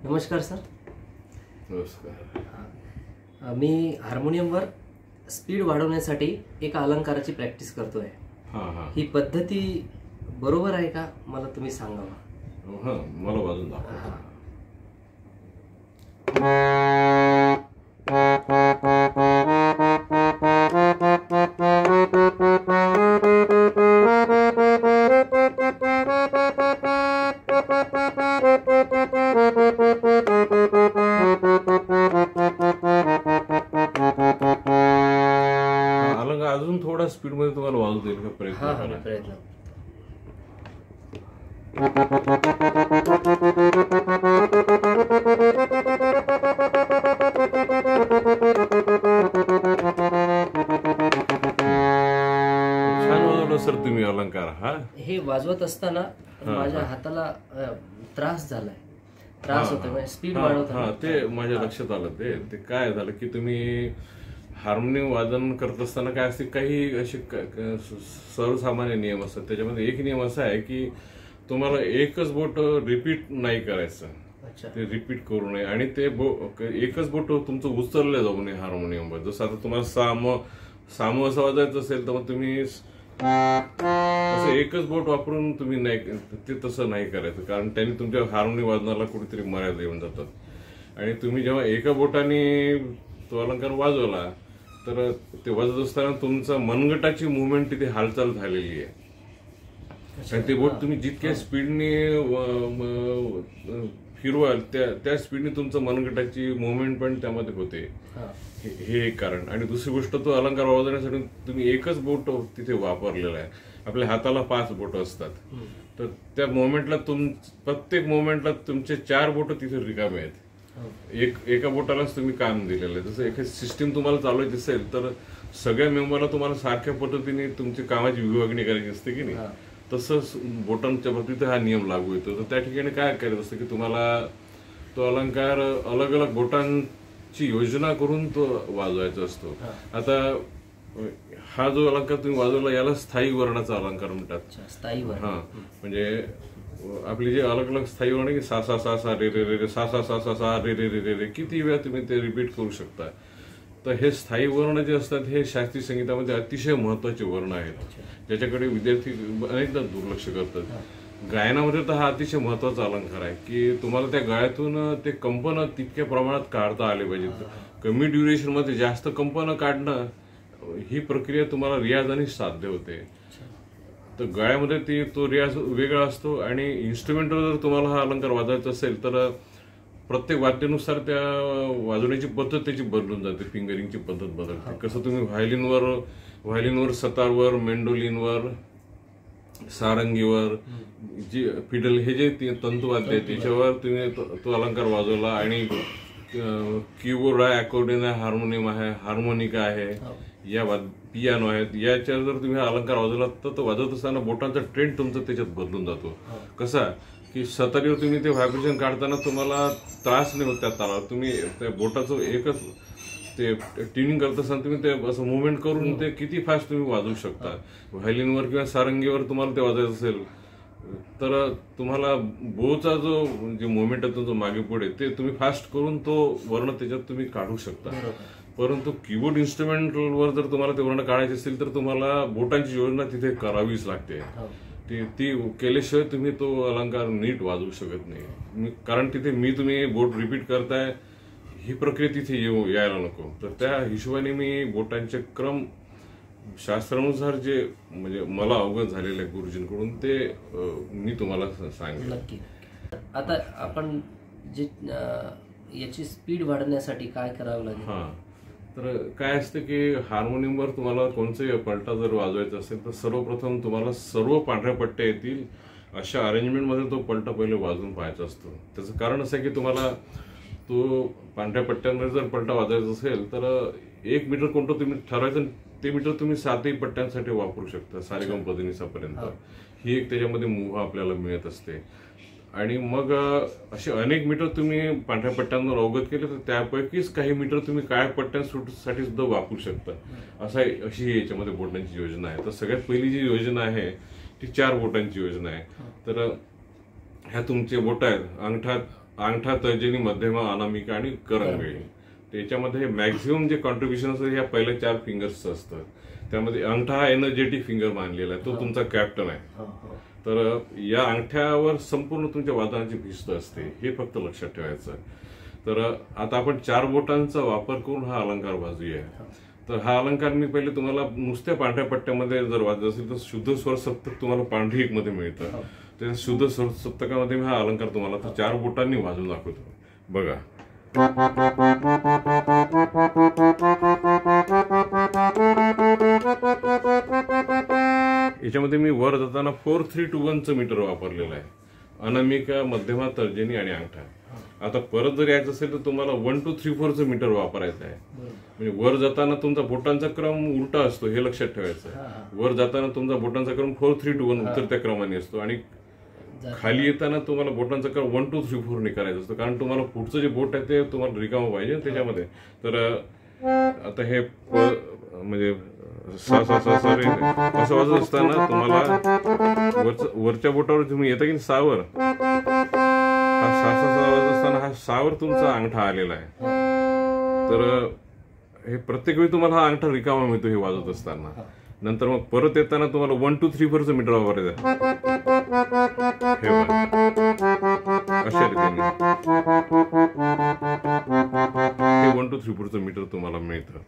नमस्कार सर. नमस्कार. मी हार्मोनियमवर स्पीड वाढवण्यासाठी एका अलंकाराची प्रॅक्टिस करतोय. ही पद्धती बरोबर आहे का, मला तुम्ही सांगावं. मला वाजून दाखवा. अलंकार अजून थोडा स्पीड मध्ये तुम्हाला वाजू देईल का? प्रयत्न. छान वाजवलं सर तुम्ही अलंकार. हे वाजवत असताना माझ्या हाताला त्रास झालाय, त्रास होतोय, स्पीड वाढवताना. ते माझ्या लक्षात आलं. ते काय झालं की तुम्ही हार्मोनियम वादन करत असताना काय असते, काही असे सर्वसामान्य नियम असतात. त्याच्यामध्ये एक नियम असा आहे की तुम्हाला एकच बोट रिपीट नाही करायचं. ते रिपीट करू नये आणि ते एकच बोट तुमचं उचललं जाऊ नये हार्मोनियमवर. जसं आता तुम्हाला साम असं वाजायचं असेल तर मग तुम्ही असं एकच बोट वापरून तुम्ही नाही, ते तसं नाही करायचं. कारण त्यांनी तुमच्या हार्मोनियम वादनाला कुठेतरी मर्यादा येऊन जातात. आणि तुम्ही जेव्हा एका बोटाने तो अलंकार वाजवला तर ते वाजत असताना तुमचा मनगटाची मुवमेंट तिथे हालचाल झालेली आहे. आणि ते बोट तुम्ही जितक्या स्पीडने फिरवाल त्या स्पीडने तुमचं मनगटाची मुवमेंट पण त्यामध्ये होते. हे एक कारण. आणि दुसरी गोष्ट, तो अलंकार वाजवण्यासाठी तुम्ही एकच बोट तिथे वापरलेला आहे. आपल्या हाताला 5 बोट असतात, तर त्या मोमेंटला प्रत्येक मोमेंटला तुमचे 4 बोट तिथे रिकामे आहेत. एका बोटालाच तुम्ही काम दिलेलं आहे. जसं एखादी सिस्टीम तुम्हाला चालवायची असेल तर सगळ्या मेंबरला तुम्हाला सारख्या पद्धतीने तुमची कामाची विभागणी करायची असते की नाही, तसंच बोटांच्या बाबतीत हा नियम लागू येतो. तर त्या ठिकाणी काय करायचं असतं की तुम्हाला तो अलंकार अलग अलग बोटांची योजना करून तो वाजवायचा असतो. आता हा जो अलंकार तुम्ही वाजवला याला स्थायी वर्णाचा अलंकार म्हणतात. स्थायी वर्ण. म्हणजे आपली जे अलग अलग स्थायी वर्ण की सा सा सा सा रे रे रे रे, सा सा सा सा सा रे रे रे रे रे, किती वेळा तुम्ही ते रिपीट करू शकता. तर हे स्थायी वर्ण जे असतात हे शास्त्रीय संगीतामध्ये अतिशय महत्वाचे वर्ण आहेत, ज्याच्याकडे विद्यार्थी अनेकदा दुर्लक्ष करतात. गायनामध्ये तर हा अतिशय महत्वाचा अलंकार आहे की तुम्हाला त्या गळ्यातून ते कंपन तितक्या प्रमाणात काढता आले पाहिजेत. कमी ड्युरेशन मध्ये जास्त कंपन काढणं ही प्रक्रिया तुम्हाला रियाजाने साध्य होते. तर गळ्यामध्ये तो रियाज वेगळा असतो. आणि इन्स्ट्रुमेंटवर जर तुम्हाला हा अलंकार वाजवायचा असेल तर प्रत्येक वाद्यानुसार त्या वाजवण्याची पद्धत त्याची बदलून जाते, फिंगरिंगची पद्धत बदलते. कसं तुम्ही व्हायलिनवर सतारवर, मेंडोलिनवर, सारंगीवर, जी फिडल हे जे तंतुवाद्य आहे त्याच्यावर तुम्ही तो अलंकार वाजवला. आणि कीबोर्ड आहे, अकॉर्डियन आहे, हार्मोनियम आहे, हार्मोनिका आहे, या पियानो आहेत, याच्यावर जर तुम्ही अलंकार वाजवला तर तो वाजवत असताना बोटांचा ट्रेंड तुमचा त्याच्यात बदलून जातो. कसा की सतारीवर तुम्ही ते व्हायब्रेशन काढताना तुम्हाला त्रास नाही होत त्या तालावर. तुम्ही त्या बोटाचं एकच ते ट्युनिंग करत असताना तुम्ही ते असं मुवमेंट करून ते किती फास्ट तुम्ही वाजवू शकता. व्हायलिनवर किंवा सारंगीवर तुम्हाला ते वाजवायचं असेल तर तुम्हाला बोचा जो जे मुवमेंट आहे तुमचं मागे पुढे ते तुम्ही फास्ट करून तो वर्ण त्याच्यात तुम्ही काढू शकता. परंतु कीबोर्ड इन्स्ट्रुमेंटवर जर तुम्हाला ते वर्ण काढायचे असतील तर तुम्हाला बोटांची योजना तिथे करावीच लागते. ती केल्याशिवाय तुम्ही तो अलंकार नीट वाजवू शकत नाही. कारण तिथे तुम्ही बोट रिपीट करताय ही प्रक्रिया तिथे यायला नको. तर त्या हिशोबाने मी बोटांचे क्रम शास्त्रानुसार जे म्हणजे मला अवगत झालेलं आहे गुरुजींकडून ते मी तुम्हाला सांगेन. नक्की. आता आपण जे याची स्पीड वाढवण्यासाठी काय करावं लागेल? तर काय असतं की हार्मोनियमवर तुम्हाला कोणताही पलटा जर वाजवायचा असेल तर सर्वप्रथम तुम्हाला सर्व पांढऱ्या पट्ट्या येतील अशा अरेंजमेंटमध्ये तो पलटा पहिले वाजवून पाहायचा असतो. त्याचं कारण असं आहे की तुम्हाला तो पांढऱ्या पट्ट्यांमध्ये जर पलटा वाजवायचा असेल तर 1 मीटर कोणतं तुम्ही ठरवायचं, ते मीटर तुम्ही 7ही पट्ट्यांसाठी वापरू शकता सारेगम पदनिसापर्यंत. ही एक त्याच्यामध्ये मुभा आपल्याला मिळत असते. आणि मग असे अनेक मीटर तुम्ही पांढऱ्या पट्ट्यांवर अवगत केले तर त्यापैकीच काही मीटर तुम्ही काळ्या पट्ट्यांसाठी सुद्धा वापरू शकता. अशी याच्यामध्ये बोटांची योजना आहे. तर सगळ्यात पहिली जी योजना आहे ती 4 बोटांची योजना आहे. तर ह्या तुमचे बोट आहेत, अंगठा अंगठा, तर्जनी, मध्यमा, अनामिका आणि करंगळी. त्याच्यामध्ये मॅक्झिमम जे कॉन्ट्रीब्युशन असतं ह्या पहिल्या 4 फिंगर्सचं असतं. त्यामध्ये अंगठा हा एनर्जेटिक फिंगर मानलेला आहे, तो तुमचा कॅप्टन आहे. तर या अंगठ्यावर संपूर्ण तुमच्या वादनाची भिस्त असते, हे फक्त लक्षात ठेवायचं. तर आता आपण 4 बोटांचा वापर करून हा अलंकार वाजूया. तर हा अलंकार मी पहिले तुम्हाला नुसत्या पांढऱ्या पट्ट्यामध्ये जर वाजत असेल तर शुद्ध स्वर सप्तक तुम्हाला पांढरी एक मध्ये मिळतं. त्या शुद्ध स्वर सप्तकामध्ये मी हा अलंकार तुम्हाला 4 बोटांनी वाजवून दाखवतो. बघा. याच्यामध्ये मी वर जाताना 4-3-2-1 मीटर वापरलेलं आहे. अनामिका, मध्यमा, तर्जनी आणि अंगठा. आता परत जर यायचं असेल तर तुम्हाला 1-2-3-4 मीटर वापरायचं आहे. म्हणजे वर जाताना तुमचा बोटांचा क्रम उलटा असतो, हे लक्षात ठेवायचं. वर जाताना तुमचा बोटांचा क्रम 4-3-2-1 उतरत्या क्रमाने असतो आणि खाली येताना तुम्हाला बोटांचा क्रम 1-2-3-4 ने करायचा असतो, कारण तुम्हाला पुढचं जे बोट आहे ते तुम्हाला रिकामं पाहिजे त्याच्यामध्ये. तर आता हे म्हणजे सा सा सा सा रे असं वाजत असताना तुम्हाला वरच्या बोटावर तुम्ही येता की सावर, हा सा सा सा वाजत असताना हा सावर तुमचा अंगठा आलेला आहे. तर हे प्रत्येक वेळी तुम्हाला हा अंगठा रिकामा मिळतो हे वाजत असताना. नंतर मग परत येताना तुम्हाला 1-2-3-4 मीटर वापरायचं हे अशा रीतीने हे 1-2-3-4 मीटर तुम्हाला मिळतं.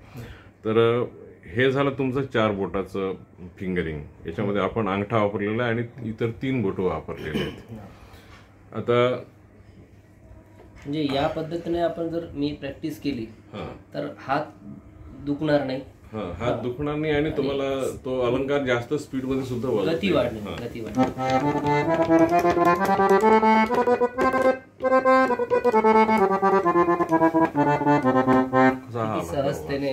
तर हे झालं तुमचं 4 बोटाचं फिंगरिंग. याच्यामध्ये आपण अंगठा वापरलेला आहे आणि इतर 3 बोट वापरलेले आहेत. आता म्हणजे या पद्धतीने आपण जर मी प्रॅक्टिस केली तर हात दुखणार नाही, हात दुखणार नाही आणि तुम्हाला तो अलंकार जास्त स्पीड मध्ये सुद्धा गती वाढणार. सहजतेने